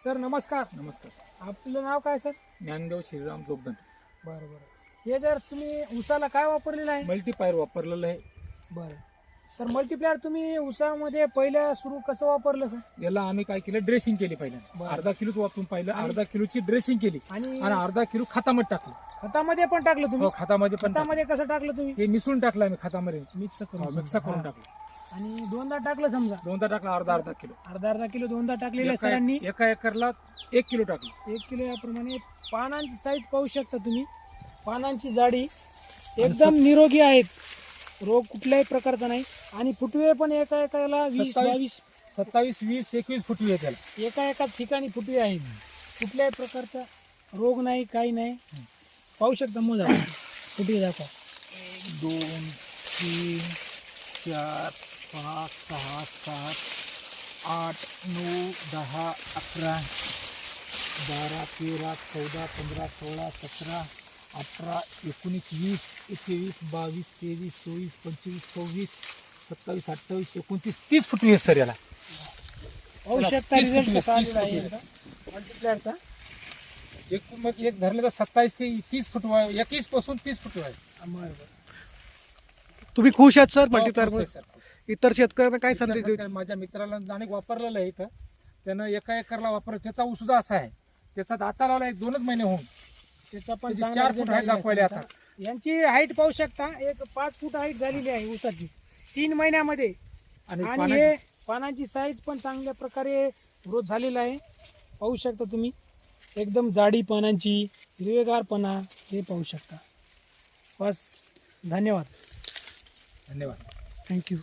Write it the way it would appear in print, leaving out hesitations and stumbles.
Sir नमस्कार. नमस्कार. आपलं नाव काय सर? ज्ञानदेव श्रीराम जोगदंड. बरं बरं. हे जर तुम्ही उसाला काय वापरलेलं आहे? मल्टीपायर वापरलेलं आहे. बरं. तर मल्टीप्लायर तुम्ही उसामध्ये पहिल्या सुरू कसं वापरलं सर? याला आम्ही काय केलं, ड्रेसिंग केली बरं. पहिल्यांदा. अर्धा किलोच वापरून पाहिलं, अर्धा किलोची ड्रेसिंग केली आणि आणि अर्धा किलो खतामध्ये टाकलं. खतामध्ये पण टाकलं तुम्ही? हो, खतामध्ये पण टाकलं. खतामध्ये कसं टाकलं तुम्ही? हे मिसळून टाकलं आम्ही खतामध्ये, मिक्स मिक्स करून करून हा. टाकलं. आणि दोनदा टाकलं समजा? दोनदा टाकलं, अर्धा अर्धा किलो. अर्धा किलो दोनदा टाकलेल्या सरांनी एका एकरला 1 किलो टाकलं. 1 किलो याप्रमाणे. पानांची साईज पाहू शकता तुम्ही. पानांची जाडी एकदम निरोगी आहेत, रोग कुठल्याही प्रकारचा नाही. आणि फुटवे पण एका एकाला 20, 22, 27, 20, 21 फुटवी आहे त्याला. एका ठिकाणी फुटवे आहेत. कुठल्याही प्रकारचा रोग नाही, काही नाही. पाहू शकता मोजा फुटवे दाखवा. 1 2 3 4 5 6 7 8 9 10 11 12 13 14 15 16 17 18 19 20 21 22 23 24 25 26 27 28 29 30 फुटवी आहे सर याला. पाहू चला, शकता 30 रिझल्ट फुटवे, कसा 30 आलेला आहे फुटवे. याचा. मल्टीप्लायरचा. एक धरलं तर 27 ते 30 फुटवा, 21 पासून 30 फुटवा आहे. बरोबर. तुम्ही खुश आहात सर हो, मल्टीप्लायर खुश आहे मुळे? सर. इतर शेतकऱ्यांना काय संदेश देऊ? काय माझ्या मित्राला अनेक वापरलेलं आहे इथं. त्यानं एका एकरला वापर, त्याचा ऊस सुद्धा असा आहे. त्याचा दाता लावला 1-2च महिने होऊन. त्याचा पण त्याची चांगला 4 result फूट हाईट आलेला आहे दाखवली त्यांचा. आता. यांची हाईट पाहू शकता. एक 5 फूट हाईट झालेली आहे ऊसाची 3 महिन्यामध्ये. आणि आणि पानाची- हे पानाची साईज पण चांगल्या प्रकारे ग्रोथ झालेला आहे. पाहू शकता तुम्ही. एकदम जाडी पानांची, हिरवेगारपणा हे पाहू शकता. बस, धन्यवाद. धन्यवाद. थँक्यू.